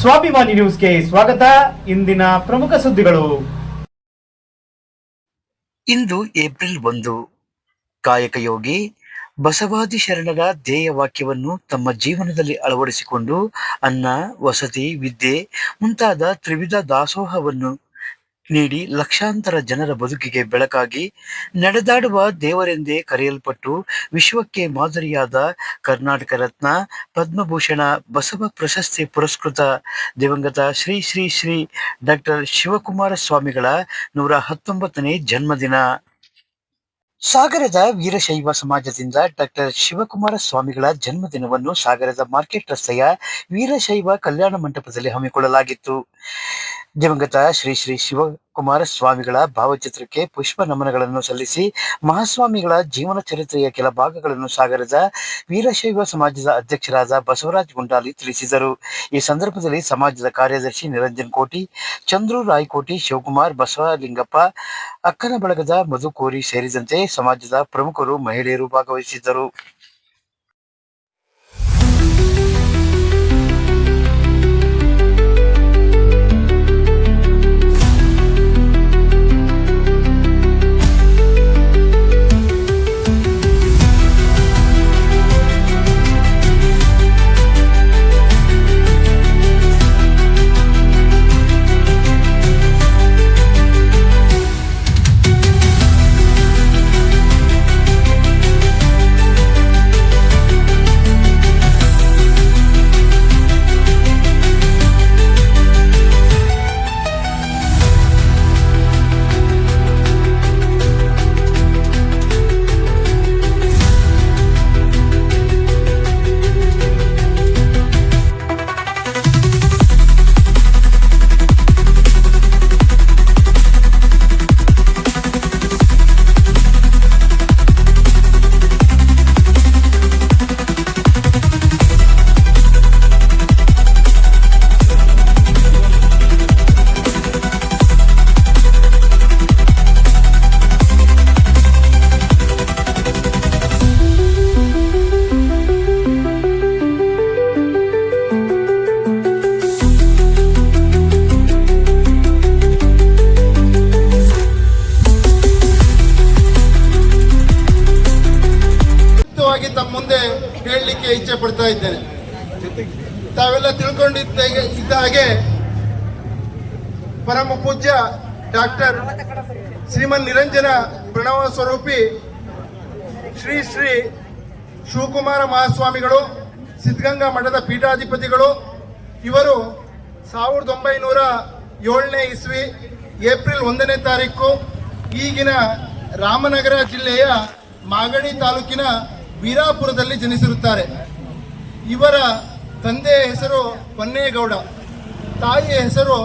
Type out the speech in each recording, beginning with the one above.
ಸ್ವಾಭಿಮಾನಿ ನ್ಯೂಸ್ಗೆ ಸ್ವಾಗತ. ಇಂದಿನ ಪ್ರಮುಖ ಸುದ್ದಿಗಳು. ಇಂದು ಏಪ್ರಿಲ್ 1. ಕಾಯಕ ಯೋಗಿ ಬಸವಾದಿ ಶರಣರ ಧ್ಯೇಯ ವಾಕ್ಯವನ್ನು ತಮ್ಮ ಜೀವನದಲ್ಲಿ ಅಳವಡಿಸಿಕೊಂಡು ಅನ್ನ, ವಸತಿ, ವಿದ್ಯೆ ಮುಂತಾದ ತ್ರಿವಿಧ ದಾಸೋಹವನ್ನು ನೀಡಿ ಲಕ್ಷಾಂತರ ಜನರ ಬದುಕಿಗೆ ಬೆಳಕಾಗಿ ನಡೆದಾಡುವ ದೇವರೆಂದೇ ಕರೆಯಲ್ಪಟ್ಟು ವಿಶ್ವಕ್ಕೆ ಮಾದರಿಯಾದ ಕರ್ನಾಟಕ ರತ್ನ, ಪದ್ಮಭೂಷಣ, ಬಸವ ಪ್ರಶಸ್ತಿ ಪುರಸ್ಕೃತ ದಿವಂಗತ ಶ್ರೀ ಶ್ರೀ ಶ್ರೀ ಡಾಕ್ಟರ್ ಶಿವಕುಮಾರ ಸ್ವಾಮಿಗಳ 119ನೇ ಜನ್ಮದಿನ. ಸಾಗರದ ವೀರಶೈವ ಸಮಾಜದಿಂದ ಡಾಕ್ಟರ್ ಶಿವಕುಮಾರ ಸ್ವಾಮಿಗಳ ಜನ್ಮದಿನವನ್ನು ಸಾಗರದ ಮಾರ್ಕೆಟ್ ರಸ್ತೆಯ ವೀರಶೈವ ಕಲ್ಯಾಣ ಮಂಟಪದಲ್ಲಿ ಹಮ್ಮಿಕೊಳ್ಳಲಾಗಿತ್ತು. ದಿವಂಗತ ಶ್ರೀ ಶ್ರೀ ಶಿವಕುಮಾರ ಸ್ವಾಮಿಗಳ ಭಾವಚಿತ್ರಕ್ಕೆ ಪುಷ್ಪ ನಮನಗಳನ್ನು ಸಲ್ಲಿಸಿ ಮಹಾಸ್ವಾಮಿಗಳ ಜೀವನ ಚರಿತ್ರೆಯ ಕೆಲ ಭಾಗಗಳನ್ನು ಸಾಗರದ ವೀರಶೈವ ಸಮಾಜದ ಅಧ್ಯಕ್ಷರಾದ ಬಸವರಾಜ್ ಗುಂಡಾಲಿ ತಿಳಿಸಿದರು. ಈ ಸಂದರ್ಭದಲ್ಲಿ ಸಮಾಜದ ಕಾರ್ಯದರ್ಶಿ ನಿರಂಜನ್ ಕೋಟಿ, ಚಂದ್ರು ರಾಯ್ಕೋಟಿ, ಶಿವಕುಮಾರ್, ಬಸವಲಿಂಗಪ್ಪ, ಅಕ್ಕನ ಬಳಗದ ಮಧುಕೋರಿ ಸೇರಿದಂತೆ ಸಮಾಜದ ಪ್ರಮುಖರು, ಮಹಿಳೆಯರು ಭಾಗವಹಿಸಿದ್ದರು. ತಮ್ಮ ಮುಂದೆ ಹೇಳಲಿಕ್ಕೆ ಇಚ್ಛೆ ಪಡ್ತಾ ಇದ್ದೇನೆ. ತಾವೆಲ್ಲ ತಿಳ್ಕೊಂಡಿದ್ದ ಹಾಗೆ ಪರಮ ಪೂಜ್ಯ ಡಾಕ್ಟರ್ ಶ್ರೀಮನ್ ನಿರಂಜನ ಪ್ರಣವ ಸ್ವರೂಪಿ ಶ್ರೀ ಶ್ರೀ ಶಿವಕುಮಾರ ಮಹಾಸ್ವಾಮಿಗಳು ಸಿದ್ಧಗಂಗಾ ಮಠದ ಪೀಠಾಧಿಪತಿಗಳು. ಇವರು 1907ನೇ ಇಸ್ವಿ ಏಪ್ರಿಲ್ 1ನೇ ತಾರೀಕು ಈಗಿನ ರಾಮನಗರ ಜಿಲ್ಲೆಯ ಮಾಗಡಿ ತಾಲೂಕಿನ ವೀರಾಪುರದಲ್ಲಿ ಜನಿಸಿರುತ್ತಾರೆ. ಇವರ ತಂದೆಯ ಹೆಸರು ಪನ್ನೇಗೌಡ, ತಾಯಿಯ ಹೆಸರು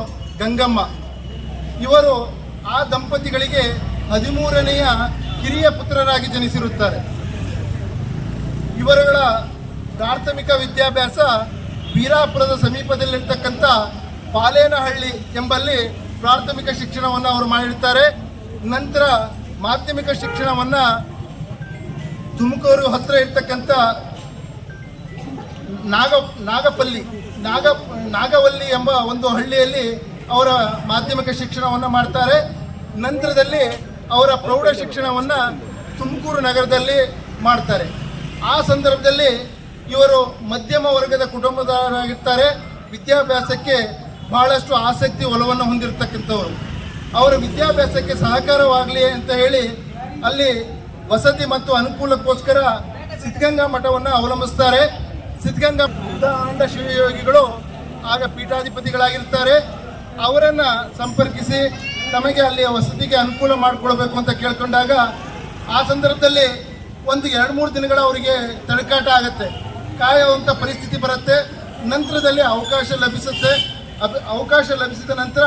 ಗಂಗಮ್ಮ. ಇವರು ಆ ದಂಪತಿಗಳಿಗೆ 13ನೇಯ ಕಿರಿಯ ಪುತ್ರರಾಗಿ ಜನಿಸಿರುತ್ತಾರೆ. ಇವರುಗಳ ಪ್ರಾಥಮಿಕ ವಿದ್ಯಾಭ್ಯಾಸ ವೀರಾಪುರದ ಸಮೀಪದಲ್ಲಿರ್ತಕ್ಕಂಥ ಪಾಲೇನಹಳ್ಳಿ ಎಂಬಲ್ಲಿ ಪ್ರಾಥಮಿಕ ಶಿಕ್ಷಣವನ್ನು ಅವರು ಮಾಡಿರ್ತಾರೆ. ನಂತರ ಮಾಧ್ಯಮಿಕ ಶಿಕ್ಷಣವನ್ನು ತುಮಕೂರು ಹತ್ತಿರ ಇರ್ತಕ್ಕಂಥ ನಾಗವಲ್ಲಿ ಎಂಬ ಒಂದು ಹಳ್ಳಿಯಲ್ಲಿ ಅವರ ಮಾಧ್ಯಮಿಕ ಶಿಕ್ಷಣವನ್ನು ಮಾಡ್ತಾರೆ. ನಂತರದಲ್ಲಿ ಅವರ ಪ್ರೌಢ ಶಿಕ್ಷಣವನ್ನು ತುಮಕೂರು ನಗರದಲ್ಲಿ ಮಾಡ್ತಾರೆ. ಆ ಸಂದರ್ಭದಲ್ಲಿ ಇವರು ಮಧ್ಯಮ ವರ್ಗದ ಕುಟುಂಬದವರಾಗಿರ್ತಾರೆ. ವಿದ್ಯಾಭ್ಯಾಸಕ್ಕೆ ಬಹಳಷ್ಟು ಆಸಕ್ತಿ, ಒಲವನ್ನು ಹೊಂದಿರತಕ್ಕಂಥವರು. ಅವರ ವಿದ್ಯಾಭ್ಯಾಸಕ್ಕೆ ಸಹಕಾರವಾಗಲಿ ಅಂತ ಹೇಳಿ ಅಲ್ಲಿ ವಸತಿ ಮತ್ತು ಅನುಕೂಲಕ್ಕೋಸ್ಕರ ಸಿದ್ಧಗಂಗಾ ಮಠವನ್ನು ಅವಲಂಬಿಸ್ತಾರೆ. ಸಿದ್ಧಗಂಗಾ ಸಿದ್ಧಾನಂದ ಶಿವಯೋಗಿಗಳು ಆಗ ಪೀಠಾಧಿಪತಿಗಳಾಗಿರ್ತಾರೆ. ಅವರನ್ನು ಸಂಪರ್ಕಿಸಿ ತಮಗೆ ಅಲ್ಲಿ ವಸತಿಗೆ ಅನುಕೂಲ ಮಾಡಿಕೊಳ್ಬೇಕು ಅಂತ ಕೇಳ್ಕೊಂಡಾಗ ಆ ಸಂದರ್ಭದಲ್ಲಿ ಒಂದು 2-3 ದಿನಗಳ ಅವರಿಗೆ ತಡಕಾಟ ಆಗುತ್ತೆ, ಕಾಯುವಂಥ ಪರಿಸ್ಥಿತಿ ಬರುತ್ತೆ. ನಂತರದಲ್ಲಿ ಅವಕಾಶ ಲಭಿಸುತ್ತೆ. ಅವಕಾಶ ಲಭಿಸಿದ ನಂತರ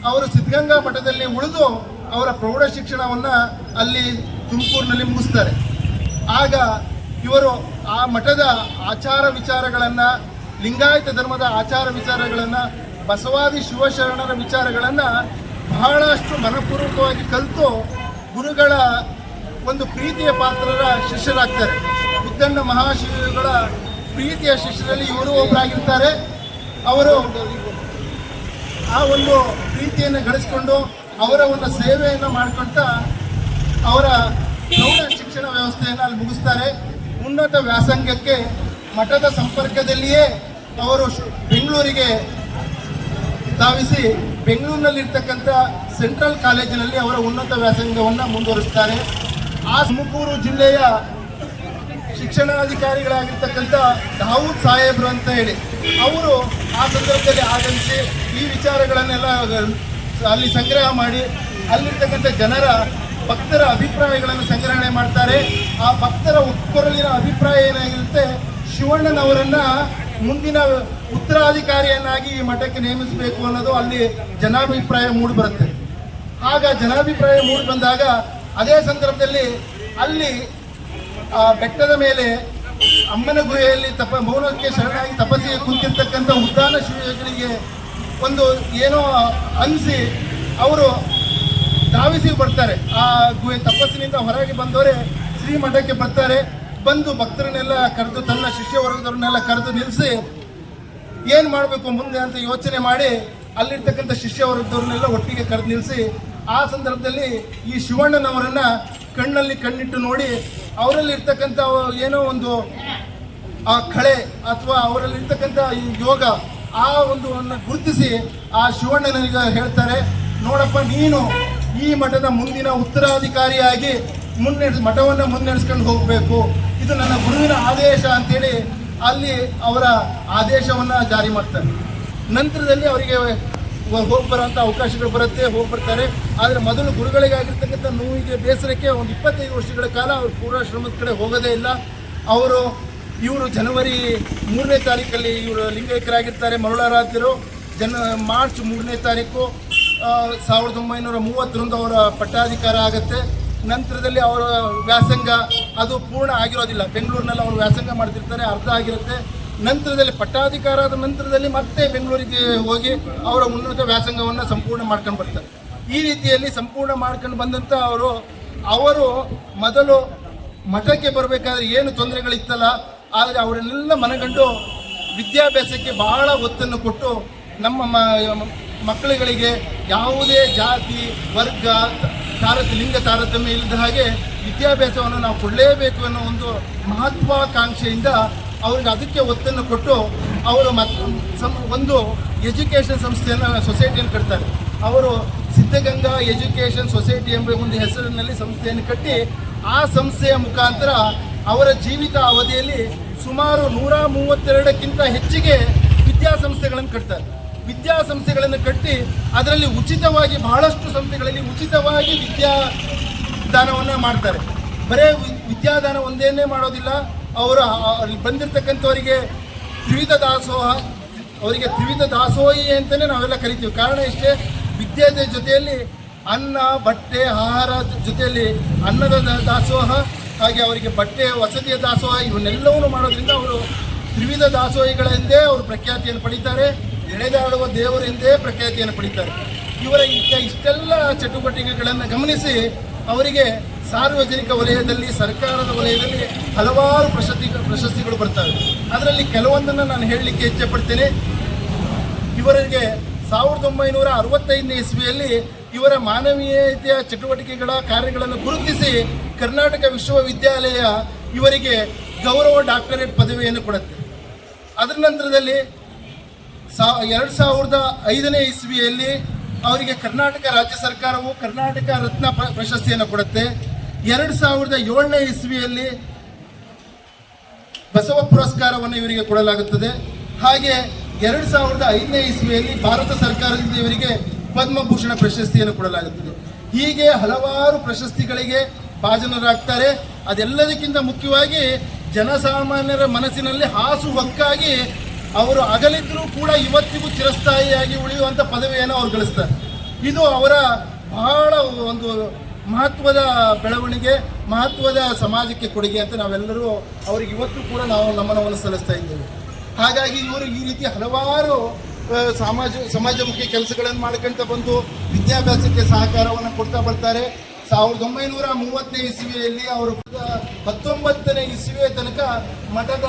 ಅವರು ಸಿದ್ಧಗಂಗಾ ಮಠದಲ್ಲಿ ಉಳಿದು ಅವರ ಪ್ರೌಢ ಶಿಕ್ಷಣವನ್ನು ಅಲ್ಲಿ ತುಮಕೂರಿನಲ್ಲಿ ಮುಗಿಸ್ತಾರೆ. ಆಗ ಇವರು ಆ ಮಠದ ಆಚಾರ ವಿಚಾರಗಳನ್ನು, ಲಿಂಗಾಯತ ಧರ್ಮದ ಆಚಾರ ವಿಚಾರಗಳನ್ನು, ಬಸವಾದಿ ಶಿವಶರಣರ ವಿಚಾರಗಳನ್ನು ಬಹಳಷ್ಟು ಮನಪೂರ್ವಕವಾಗಿ ಕಲಿತು ಗುರುಗಳ ಒಂದು ಪ್ರೀತಿಯ ಪಾತ್ರರ ಶಿಷ್ಯರಾಗ್ತಾರೆ. ಬುದ್ಧಣ್ಣ ಮಹಾಶಿವಗಳ ಪ್ರೀತಿಯ ಶಿಷ್ಯರಲ್ಲಿ ಇವರು ಒಬ್ಬರಾಗಿರ್ತಾರೆ. ಅವರು ಆ ಒಂದು ಪ್ರೀತಿಯನ್ನು ಗಳಿಸ್ಕೊಂಡು ಅವರ ಒಂದು ಸೇವೆಯನ್ನು ಮಾಡ್ಕೊಳ್ತಾ ಅವರ ಪ್ರೌಢ ಶಿಕ್ಷಣ ವ್ಯವಸ್ಥೆಯನ್ನು ಅಲ್ಲಿ ಮುಗಿಸ್ತಾರೆ. ಉನ್ನತ ವ್ಯಾಸಂಗಕ್ಕೆ ಮಠದ ಸಂಪರ್ಕದಲ್ಲಿಯೇ ಅವರು ಬೆಂಗಳೂರಿಗೆ ಧಾವಿಸಿ ಬೆಂಗಳೂರಿನಲ್ಲಿರ್ತಕ್ಕಂಥ ಸೆಂಟ್ರಲ್ ಕಾಲೇಜಿನಲ್ಲಿ ಅವರ ಉನ್ನತ ವ್ಯಾಸಂಗವನ್ನು ಮುಂದುವರಿಸ್ತಾರೆ. ಆ ತುಮಕೂರು ಜಿಲ್ಲೆಯ ಶಿಕ್ಷಣಾಧಿಕಾರಿಗಳಾಗಿರ್ತಕ್ಕಂಥ ದಾವೂದ್ ಸಾಹೇಬ್ರು ಅಂತ ಹೇಳಿ ಅವರು ಆ ಸಂದರ್ಭದಲ್ಲಿ ಆಗಮಿಸಿ ಈ ವಿಚಾರಗಳನ್ನೆಲ್ಲ ಅಲ್ಲಿ ಸಂಗ್ರಹ ಮಾಡಿ ಅಲ್ಲಿರ್ತಕ್ಕಂಥ ಜನರ ಭಕ್ತರ ಅಭಿಪ್ರಾಯಗಳನ್ನು ಸಂಗ್ರಹಣೆ ಮಾಡ್ತಾರೆ. ಆ ಭಕ್ತರ ಒಕ್ಕೊರಲಿನ ಅಭಿಪ್ರಾಯ ಏನಾಗಿರುತ್ತೆ, ಶಿವಣ್ಣನವರನ್ನ ಮುಂದಿನ ಉತ್ತರಾಧಿಕಾರಿಯನ್ನಾಗಿ ಈ ಮಠಕ್ಕೆ ನೇಮಿಸಬೇಕು ಅನ್ನೋದು ಅಲ್ಲಿ ಜನಾಭಿಪ್ರಾಯ ಮೂಡಿ ಬರುತ್ತೆ. ಆಗ ಜನಾಭಿಪ್ರಾಯ ಮೂಡಿ ಬಂದಾಗ ಅದೇ ಸಂದರ್ಭದಲ್ಲಿ ಅಲ್ಲಿ ಆ ಬೆಟ್ಟದ ಮೇಲೆ ಅಮ್ಮನ ಗುಹೆಯಲ್ಲಿ ಮೌನಕ್ಕೆ ಶರಣಾಗಿ ತಪಸ್ಸಿಗೆ ಕುಂತಿರ್ತಕ್ಕಂಥ ಉದ್ದಾನ ಶಿವಗಳಿಗೆ ಒಂದು ಏನೋ ಅನಿಸಿ ಅವರು ಧಾವಿಸಿ ಬರ್ತಾರೆ. ಆ ಗುಹೆ ತಪಸ್ಸಿನಿಂದ ಹೊರಗೆ ಬಂದವರೇ ಶ್ರೀಮಠಕ್ಕೆ ಬರ್ತಾರೆ. ಬಂದು ಭಕ್ತರನ್ನೆಲ್ಲ ಕರೆದು ತನ್ನ ಶಿಷ್ಯ ವರ್ಗದವ್ರನ್ನೆಲ್ಲ ಕರೆದು ನಿಲ್ಲಿಸಿ ಏನು ಮಾಡಬೇಕು ಮುಂದೆ ಅಂತ ಯೋಚನೆ ಮಾಡಿ ಅಲ್ಲಿರ್ತಕ್ಕಂಥ ಶಿಷ್ಯ ವರ್ಗದವ್ರನ್ನೆಲ್ಲ ಒಟ್ಟಿಗೆ ಕರೆದು ನಿಲ್ಲಿಸಿ ಆ ಸಂದರ್ಭದಲ್ಲಿ ಈ ಶಿವಣ್ಣನವರನ್ನ ಕಣ್ಣಲ್ಲಿ ಕಣ್ಣಿಟ್ಟು ನೋಡಿ ಅವರಲ್ಲಿರ್ತಕ್ಕಂಥ ಏನೋ ಒಂದು ಆ ಕಳೆ ಅಥವಾ ಅವರಲ್ಲಿರ್ತಕ್ಕಂಥ ಈ ಯೋಗ ಆ ಒಂದು ಗುರುತಿಸಿ ಆ ಶಿವಣ್ಣನಿಗೆ ಹೇಳ್ತಾರೆ, ನೋಡಪ್ಪ ನೀನು ಈ ಮಠದ ಮುಂದಿನ ಉತ್ತರಾಧಿಕಾರಿಯಾಗಿ ಮಠವನ್ನು ಮುನ್ನಡೆಸ್ಕೊಂಡು ಹೋಗಬೇಕು, ಇದು ನನ್ನ ಗುರುವಿನ ಆದೇಶ ಅಂತೇಳಿ ಅಲ್ಲಿ ಅವರ ಆದೇಶವನ್ನು ಜಾರಿ ಮಾಡ್ತಾರೆ. ನಂತರದಲ್ಲಿ ಅವರಿಗೆ ಹೋಗಿ ಬರೋಂಥ ಅವಕಾಶಗಳು ಬರುತ್ತೆ, ಹೋಗಿ ಬರ್ತಾರೆ. ಆದರೆ ಮೊದಲು ಗುರುಗಳಿಗಾಗಿರ್ತಕ್ಕಂಥ ನೋವಿಗೆ ಬೇಸರಕ್ಕೆ ಒಂದು 25 ವರ್ಷಗಳ ಕಾಲ ಅವರು ಪೂರ್ವಾಶ್ರಮದ ಕಡೆ ಹೋಗೋದೇ ಇಲ್ಲ. ಇವರು ಜನವರಿ 3ನೇ ತಾರೀಕಲ್ಲಿ ಇವರು ಲಿಂಗೈಕ್ಯರಾಗಿರ್ತಾರೆ. ಮರುಳಾರಾಧ್ಯರು ಮಾರ್ಚ್ 3ನೇ ತಾರೀಕು 1930 ಅವರ ಪಟ್ಟಾಧಿಕಾರ ಆಗುತ್ತೆ. ನಂತರದಲ್ಲಿ ಅವರ ವ್ಯಾಸಂಗ ಅದು ಪೂರ್ಣ ಆಗಿರೋದಿಲ್ಲ. ಬೆಂಗಳೂರಿನಲ್ಲಿ ಅವರು ವ್ಯಾಸಂಗ ಮಾಡ್ತಿರ್ತಾರೆ, ಅರ್ಧ ಆಗಿರುತ್ತೆ. ನಂತರದಲ್ಲಿ ಪಟ್ಟಾಧಿಕಾರ ಆದ ನಂತರದಲ್ಲಿ ಮತ್ತೆ ಬೆಂಗಳೂರಿಗೆ ಹೋಗಿ ಅವರ ಉನ್ನತ ವ್ಯಾಸಂಗವನ್ನು ಸಂಪೂರ್ಣ ಮಾಡ್ಕೊಂಡು ಬರ್ತಾರೆ. ಈ ರೀತಿಯಲ್ಲಿ ಸಂಪೂರ್ಣ ಮಾಡ್ಕೊಂಡು ಬಂದಂಥ ಅವರು ಮೊದಲು ಮಠಕ್ಕೆ ಬರಬೇಕಾದ್ರೆ ಏನು ತೊಂದರೆಗಳಿತ್ತಲ್ಲ, ಆದರೆ ಅವರನ್ನೆಲ್ಲ ಮನಗಂಡು ವಿದ್ಯಾಭ್ಯಾಸಕ್ಕೆ ಬಹಳ ಒತ್ತನ್ನು ಕೊಟ್ಟು ನಮ್ಮ ಮಕ್ಕಳುಗಳಿಗೆ ಯಾವುದೇ ಜಾತಿ ವರ್ಗ ಲಿಂಗ ತಾರತಮ್ಯ ಇಲ್ಲದ ಹಾಗೆ ವಿದ್ಯಾಭ್ಯಾಸವನ್ನು ನಾವು ಕೊಡಲೇಬೇಕು ಅನ್ನೋ ಒಂದು ಮಹತ್ವಾಕಾಂಕ್ಷೆಯಿಂದ ಅವ್ರಿಗೆ ಅದಕ್ಕೆ ಒತ್ತನ್ನು ಕೊಟ್ಟು ಅವರು ಒಂದು ಎಜುಕೇಷನ್ ಸೊಸೈಟಿಯನ್ನು ಕಟ್ತಾರೆ. ಅವರು ಸಿದ್ಧಗಂಗಾ ಎಜುಕೇಷನ್ ಸೊಸೈಟಿ ಎಂಬ ಒಂದು ಹೆಸರಿನಲ್ಲಿ ಸಂಸ್ಥೆಯನ್ನು ಕಟ್ಟಿ ಆ ಸಂಸ್ಥೆಯ ಮುಖಾಂತರ ಅವರ ಜೀವಿತ ಅವಧಿಯಲ್ಲಿ ಸುಮಾರು 132ಕ್ಕಿಂತ ಹೆಚ್ಚಿಗೆ ವಿದ್ಯಾಸಂಸ್ಥೆಗಳನ್ನು ಕಟ್ತಾರೆ. ವಿದ್ಯಾಸಂಸ್ಥೆಗಳನ್ನು ಕಟ್ಟಿ ಅದರಲ್ಲಿ ಉಚಿತವಾಗಿ ಬಹಳಷ್ಟು ಸಂಸ್ಥೆಗಳಲ್ಲಿ ಉಚಿತವಾಗಿ ವಿದ್ಯಾದಾನವನ್ನು ಮಾಡ್ತಾರೆ. ಬರೇ ವಿದ್ಯಾದಾನ ಒಂದೇನೇ ಮಾಡೋದಿಲ್ಲ, ಅವರು ಅಲ್ಲಿ ಬಂದಿರತಕ್ಕಂಥವರಿಗೆ ತ್ರಿವಿಧ ದಾಸೋಹಿ ಅಂತಲೇ ನಾವೆಲ್ಲ ಕರಿತೀವಿ. ಕಾರಣ ಇಷ್ಟೇ, ವಿದ್ಯೆಯ ಜೊತೆಯಲ್ಲಿ ಅನ್ನ ಬಟ್ಟೆ ಆಹಾರ ಜೊತೆಯಲ್ಲಿ ಅನ್ನದ ದಾಸೋಹ, ಹಾಗೆ ಅವರಿಗೆ ಬಟ್ಟೆ ವಸತಿಯ ದಾಸೋಹ, ಇವನ್ನೆಲ್ಲವನ್ನೂ ಮಾಡೋದ್ರಿಂದ ಅವರು ತ್ರಿವಿಧ ದಾಸೋಹಿಗಳೆಂದೇ ಅವರು ಪ್ರಖ್ಯಾತಿಯನ್ನು ಪಡೀತಾರೆ. ಎಳೆದಾಡುವ ದೇವರೆಂದೇ ಪ್ರಖ್ಯಾತಿಯನ್ನು ಪಡೀತಾರೆ. ಇವರ ಇಷ್ಟೆಲ್ಲ ಚಟುವಟಿಕೆಗಳನ್ನು ಗಮನಿಸಿ ಅವರಿಗೆ ಸಾರ್ವಜನಿಕ ವಲಯದಲ್ಲಿ ಸರ್ಕಾರದ ವಲಯದಲ್ಲಿ ಹಲವಾರು ಪ್ರಶಸ್ತಿಗಳು ಬರ್ತವೆ. ಅದರಲ್ಲಿ ಕೆಲವೊಂದನ್ನು ನಾನು ಹೇಳಲಿಕ್ಕೆ ಇಚ್ಛೆಪಡ್ತೇನೆ. ಇವರಿಗೆ 1965ನೇ ಇಸ್ವಿಯಲ್ಲಿ ಇವರ ಮಾನವೀಯತೆಯ ಚಟುವಟಿಕೆಗಳ ಕಾರ್ಯಗಳನ್ನು ಗುರುತಿಸಿ ಕರ್ನಾಟಕ ವಿಶ್ವವಿದ್ಯಾಲಯ ಇವರಿಗೆ ಗೌರವ ಡಾಕ್ಟರೇಟ್ ಪದವಿಯನ್ನು ಕೊಡುತ್ತೆ. ಅದರ ನಂತರದಲ್ಲಿ 2005ನೇ ಇಸ್ವಿಯಲ್ಲಿ ಅವರಿಗೆ ಕರ್ನಾಟಕ ರಾಜ್ಯ ಸರ್ಕಾರವು ಕರ್ನಾಟಕ ರತ್ನ ಪ್ರಶಸ್ತಿಯನ್ನು ಕೊಡುತ್ತೆ. 2007ನೇ ಇಸ್ವಿಯಲ್ಲಿ ಬಸವ ಪುರಸ್ಕಾರವನ್ನು ಇವರಿಗೆ ಕೊಡಲಾಗುತ್ತದೆ. ಹಾಗೆ 2005ನೇ ಇಸ್ವಿಯಲ್ಲಿ ಭಾರತ ಸರ್ಕಾರದಿಂದ ಇವರಿಗೆ ಪದ್ಮಭೂಷಣ ಪ್ರಶಸ್ತಿಯನ್ನು ಕೊಡಲಾಗುತ್ತದೆ. ಹೀಗೆ ಹಲವಾರು ಪ್ರಶಸ್ತಿಗಳಿಗೆ ಭಾಜನರಾಗ್ತಾರೆ. ಅದೆಲ್ಲದಕ್ಕಿಂತ ಮುಖ್ಯವಾಗಿ ಜನಸಾಮಾನ್ಯರ ಮನಸ್ಸಿನಲ್ಲಿ ಹಾಸುಹೊಕ್ಕಾಗಿ ಅವರು ಅಗಲಿದ್ರೂ ಕೂಡ ಇವತ್ತಿಗೂ ಚಿರಸ್ಥಾಯಿಯಾಗಿ ಉಳಿಯುವಂಥ ಪದವಿಯನ್ನು ಅವರು ಗಳಿಸ್ತಾರೆ. ಇದು ಅವರ ಬಹಳ ಒಂದು ಮಹತ್ವದ ಬೆಳವಣಿಗೆ, ಮಹತ್ವದ ಸಮಾಜಕ್ಕೆ ಕೊಡುಗೆ ಅಂತ ನಾವೆಲ್ಲರೂ ಅವರಿಗೆ ಇವತ್ತು ಕೂಡ ನಾವು ನಮನವನ್ನು ಸಲ್ಲಿಸ್ತಾ ಇದ್ದೇವೆ. ಹಾಗಾಗಿ ಇವರು ಈ ರೀತಿ ಹಲವಾರು ಸಮಾಜಮುಖಿ ಕೆಲಸಗಳನ್ನು ಮಾಡ್ಕೊಳ್ತಾ ಬಂದು ವಿದ್ಯಾಭ್ಯಾಸಕ್ಕೆ ಸಹಕಾರವನ್ನು ಕೊಡ್ತಾ ಬರ್ತಾರೆ. 1930ನೇ ಇಸ್ವಿಯಲ್ಲಿ ಅವರು 19ನೇ ಇಸ್ವಿಯ ತನಕ ಮಠದ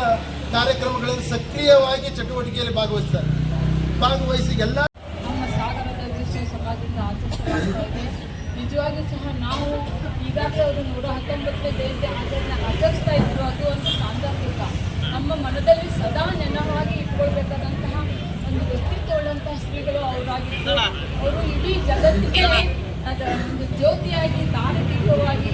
ಕಾರ್ಯಕ್ರಮಗಳಲ್ಲಿ ಸಕ್ರಿಯವಾಗಿ ಚಟುವಟಿಕೆಯಲ್ಲಿ ಭಾಗವಹಿಸಿ ಎಲ್ಲ ನಿಜವಾಗಿಯೂ ಸಹ ನಾವು ಈಗಾಗಲೇ ಅವರು 119ನೇ ಜಯಂತಿ ಆಚರಿಸ್ತಾ ಇದ್ರು. ಅದು ಒಂದು ಸಾಂದರ್ಭಿಕ ನಮ್ಮ ಮನದಲ್ಲಿ ಸದಾ ನೆನವಾಗಿ ಇಟ್ಕೊಳ್ಬೇಕಾದಂತಹ ಒಂದು ವ್ಯಕ್ತಿತ್ವವುಳ್ಳಂತಹ ಸ್ತ್ರೀಗಳು ಅವರಾಗಿದ್ದು, ಅವರು ಇಡೀ ಜಗತ್ತಿಗೆ ಒಂದು ಜ್ಯೋತಿಯಾಗಿ ದಾರಿದೀಪವಾಗಿ